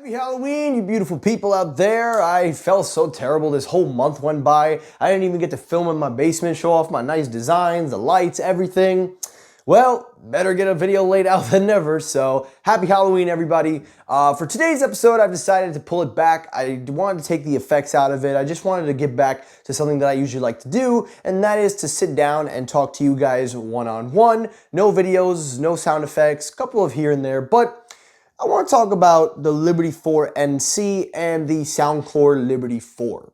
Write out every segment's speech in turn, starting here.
Happy Halloween, you beautiful people out there. I felt so terrible. This whole month went by. I didn't even get to film in my basement, show off my nice designs, the lights, everything. Well, better get a video laid out than never, so happy Halloween, everybody. For today's episode, I've decided to pull it back. I wanted to take the effects out of it. I just wanted to get back to something that I usually like to do, and that is to sit down and talk to you guys one-on-one. No videos, no sound effects, a couple of here and there, but I want to talk about the Liberty 4 NC and the Soundcore Liberty 4.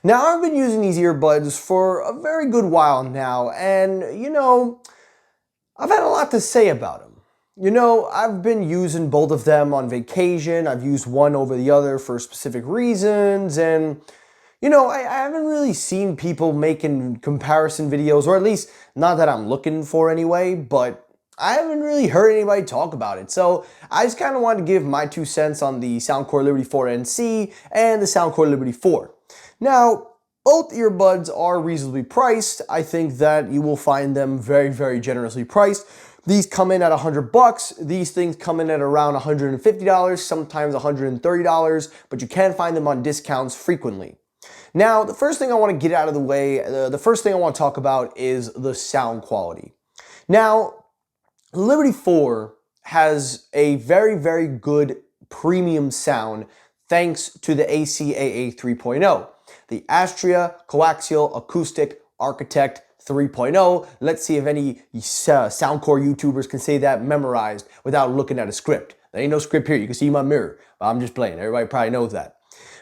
Now, I've been using these earbuds for a very good while now, and I've had a lot to say about them. I've been using both of them on vacation. I've used one over the other for specific reasons, and I haven't really seen people making comparison videos, or at least not that I'm looking for anyway, but I haven't really heard anybody talk about it. So I just kind of wanted to give my 2 cents on the Soundcore Liberty 4 NC and the Soundcore Liberty 4. Now, both earbuds are reasonably priced. I think that you will find them very, very generously priced. These come in at $100. These things come in at around $150, sometimes $130, but you can find them on discounts frequently. Now, the first thing I want to get out of the way, the first thing I want to talk about is the sound quality. Now, Liberty 4 has a very, very good premium sound thanks to the ACAA 3.0, the Astria Coaxial Acoustic Architect 3.0. Let's see if any Soundcore YouTubers can say that memorized without looking at a script. There ain't no script here. You can see my mirror. I'm just playing. Everybody probably knows that.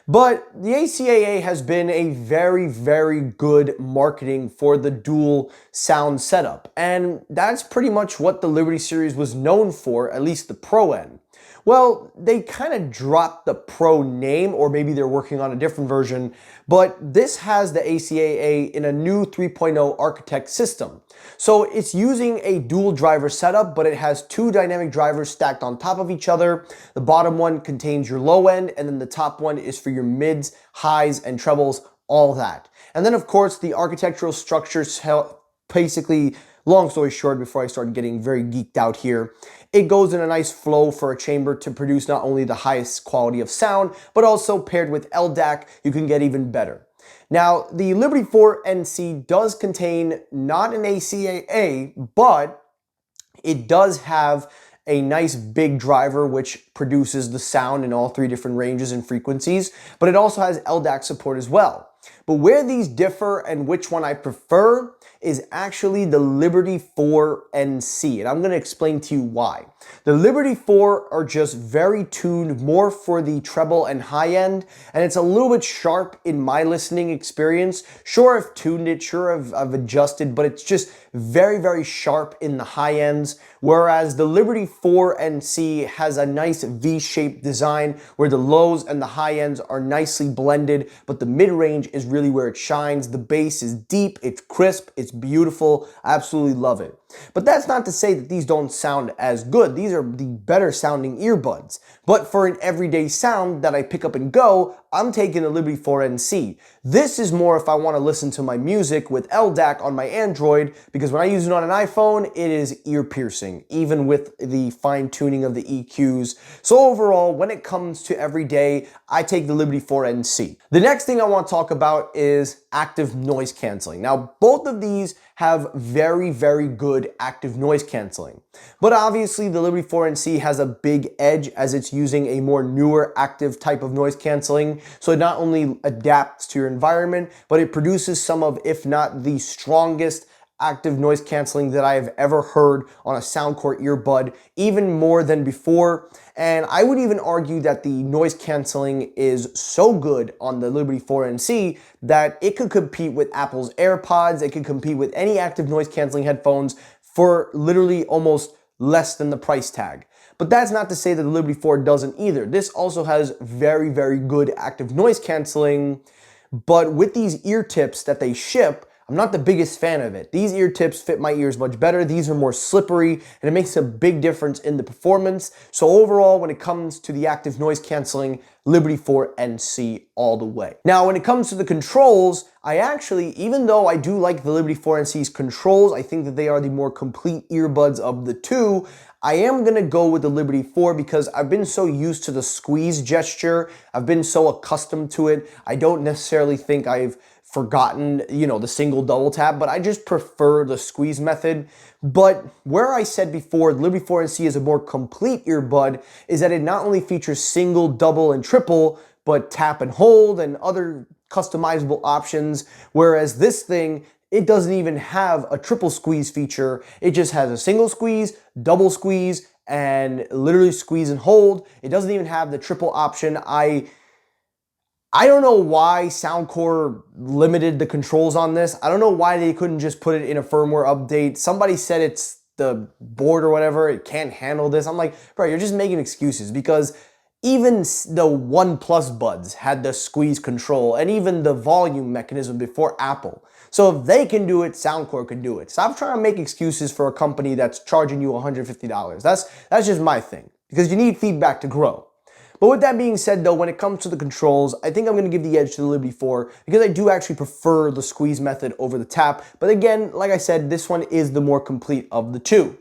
But the ACAA has been a very, very good marketing for the dual sound setup. And that's pretty much what the Liberty series was known for, at least the Pro end. Well, they kind of dropped the Pro name, or maybe they're working on a different version, but this has the ACAA in a new 3.0 Architect system. So it's using a dual driver setup, but it has 2 dynamic drivers stacked on top of each other. The bottom one contains your low end, and then the top one is for your mids, highs, and trebles, all that. And then of course the architectural structures basically, long story short, before I start getting very geeked out here, it goes in a nice flow for a chamber to produce not only the highest quality of sound, but also paired with LDAC, you can get even better. Now, the Liberty 4 NC does contain not an ACAA, but it does have a nice big driver which produces the sound in all 3 different ranges and frequencies, but it also has LDAC support as well. But where these differ and which one I prefer is actually the Liberty 4 NC, and I'm going to explain to you why. The Liberty 4 are just very tuned more for the treble and high end, and it's a little bit sharp in my listening experience. Sure, I've tuned it, sure, I've adjusted, but it's just very, very sharp in the high ends, whereas the Liberty 4 NC has a nice V-shaped design where the lows and the high ends are nicely blended, but the mid-range is really where it shines. The bass is deep, it's crisp, it's beautiful. I absolutely love it. But that's not to say that these don't sound as good. These are the better sounding earbuds. But for an everyday sound that I pick up and go, I'm taking the Liberty 4 NC. This is more if I want to listen to my music with LDAC on my Android, because when I use it on an iPhone, it is ear piercing, even with the fine tuning of the EQs. So overall, when it comes to everyday, I take the Liberty 4 NC. The next thing I want to talk about is active noise canceling. Now, both of these have very, very good active noise canceling. But obviously the Liberty 4 NC has a big edge as it's using a more newer active type of noise canceling. So it not only adapts to your environment, but it produces some of, if not the strongest active noise canceling that I have ever heard on a Soundcore earbud, even more than before. And I would even argue that the noise canceling is so good on the Liberty 4 NC that it could compete with Apple's AirPods, it could compete with any active noise canceling headphones for literally almost less than the price tag. But that's not to say that the Liberty 4 doesn't either. This also has very, very good active noise canceling, but with these ear tips that they ship, I'm not the biggest fan of it. These ear tips fit my ears much better. These are more slippery, and it makes a big difference in the performance. So overall, when it comes to the active noise canceling, Liberty 4 NC all the way. Now, when it comes to the controls, I actually, even though I do like the Liberty 4 NC's controls, I think that they are the more complete earbuds of the two, I am gonna go with the Liberty 4 because I've been so used to the squeeze gesture. I've been so accustomed to it. I don't necessarily think I've forgotten, the single double tap, but I just prefer the squeeze method. But where I said before, the Liberty 4 NC is a more complete earbud is that it not only features single, double, and triple, but tap and hold and other customizable options, whereas this thing, it doesn't even have a triple squeeze feature. It just has a single squeeze, double squeeze, and literally squeeze and hold. It doesn't even have the triple option. I don't know why Soundcore limited the controls on this. I don't know why they couldn't just put it in a firmware update. Somebody said it's the board or whatever, it can't handle this. I'm like, bro, you're just making excuses because even the OnePlus buds had the squeeze control and even the volume mechanism before Apple. So if they can do it, Soundcore can do it. Stop trying to make excuses for a company that's charging you $150. That's just my thing, because you need feedback to grow. But with that being said though, when it comes to the controls, I think I'm going to give the edge to the Liberty 4 because I do actually prefer the squeeze method over the tap. But again, like I said, this one is the more complete of the two.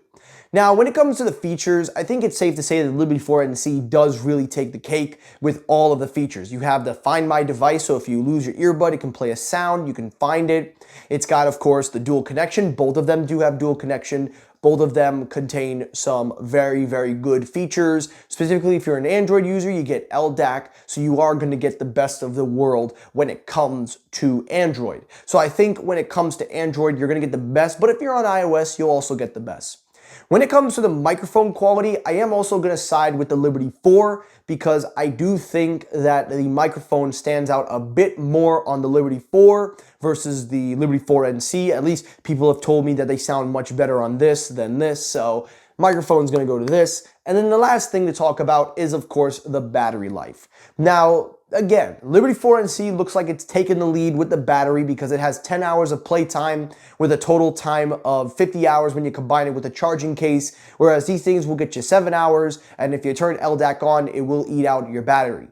Now, when it comes to the features, I think it's safe to say that the Liberty 4 NC does really take the cake with all of the features. You have the Find My Device, so if you lose your earbud, it can play a sound, you can find it. It's got, of course, the dual connection. Both of them do have dual connection. Both of them contain some very, very good features. Specifically, if you're an Android user, you get LDAC, so you are going to get the best of the world when it comes to Android. So I think when it comes to Android, you're going to get the best, but if you're on iOS, you'll also get the best. When it comes to the microphone quality, I am also going to side with the Liberty 4 because I do think that the microphone stands out a bit more on the Liberty 4 versus the Liberty 4 NC. At least people have told me that they sound much better on this than this, so microphone's going to go to this. And then the last thing to talk about is, of course, the battery life. Now, again, Liberty 4 NC looks like it's taken the lead with the battery because it has 10 hours of playtime with a total time of 50 hours when you combine it with a charging case, whereas these things will get you 7 hours, and if you turn LDAC on, it will eat out your battery.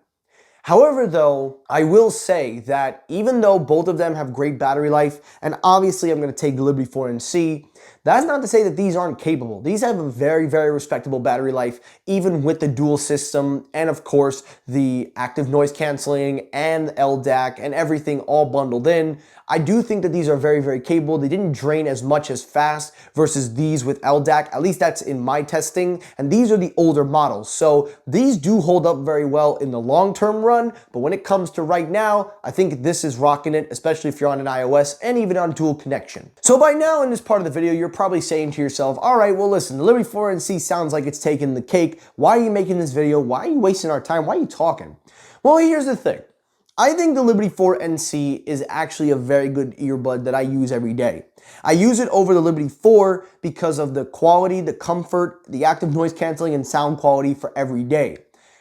However, though, I will say that even though both of them have great battery life, and obviously I'm going to take the Liberty 4 NC, that's not to say that these aren't capable. These have a very, very respectable battery life, even with the dual system and, of course, the active noise canceling and LDAC and everything all bundled in. I do think that these are very, very capable. They didn't drain as much as fast versus these with LDAC. At least that's in my testing. And these are the older models. So these do hold up very well in the long-term run. But when it comes to right now, I think this is rocking it, especially if you're on an iOS and even on dual connection. So by now in this part of the video, you're probably saying to yourself, all right, well, listen, the Liberty 4 NC sounds like it's taking the cake. Why are you making this video? Why are you wasting our time? Why are you talking? Well, here's the thing. I think the Liberty 4 NC is actually a very good earbud that I use every day. I use it over the Liberty 4 because of the quality, the comfort, the active noise canceling, and sound quality for every day.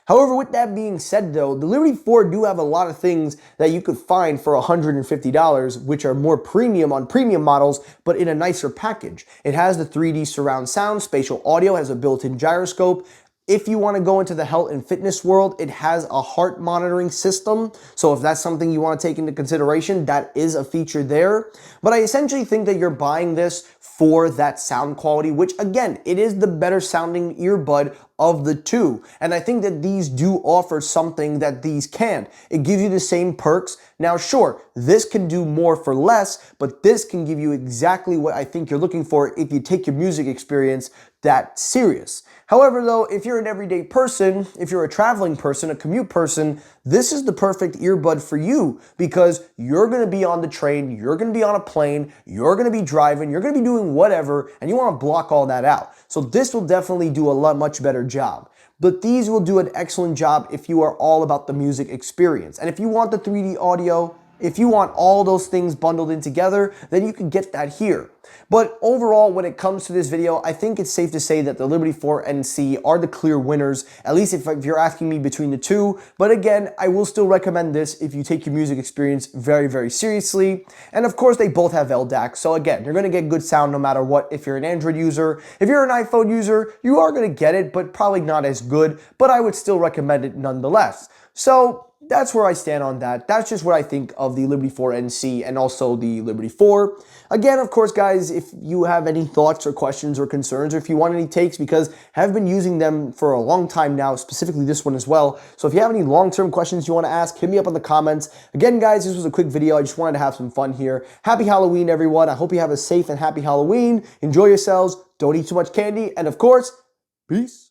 However, with that being said though, the Liberty 4 do have a lot of things that you could find for $150, which are more premium on premium models, but in a nicer package. It has the 3D surround sound, spatial audio, has a built-in gyroscope. If you want to go into the health and fitness world, it has a heart monitoring system. So if that's something you want to take into consideration, that is a feature there. But I essentially think that you're buying this for that sound quality, which again, it is the better sounding earbud of the two. And I think that these do offer something that these can't. It gives you the same perks. Now, sure, this can do more for less, but this can give you exactly what I think you're looking for if you take your music experience that serious. However, though, if you're an everyday person, if you're a traveling person, a commute person, this is the perfect earbud for you because you're going to be on the train, you're going to be on a plane, you're going to be driving, you're going to be doing whatever, and you want to block all that out. So this will definitely do a much better job. But these will do an excellent job if you are all about the music experience. And if you want the 3D audio, If you want all those things bundled in together, then you can get that here. But overall, when it comes to this video, I think it's safe to say that the Liberty 4 NC are the clear winners, at least if you're asking me between the two. But again, I will still recommend this if you take your music experience very, very seriously. And of course, they both have LDAC. So again, you're going to get good sound no matter what. If you're an Android user, if you're an iPhone user, you are going to get it, but probably not as good. But I would still recommend it nonetheless. So that's where I stand on that. That's just what I think of the Liberty 4 NC and also the Liberty 4. Again, of course, guys, if you have any thoughts or questions or concerns, or if you want any takes, because I've been using them for a long time now, specifically this one as well. So if you have any long-term questions you want to ask, hit me up in the comments. Again, guys, this was a quick video. I just wanted to have some fun here. Happy Halloween, everyone. I hope you have a safe and happy Halloween. Enjoy yourselves. Don't eat too much candy. And of course, peace.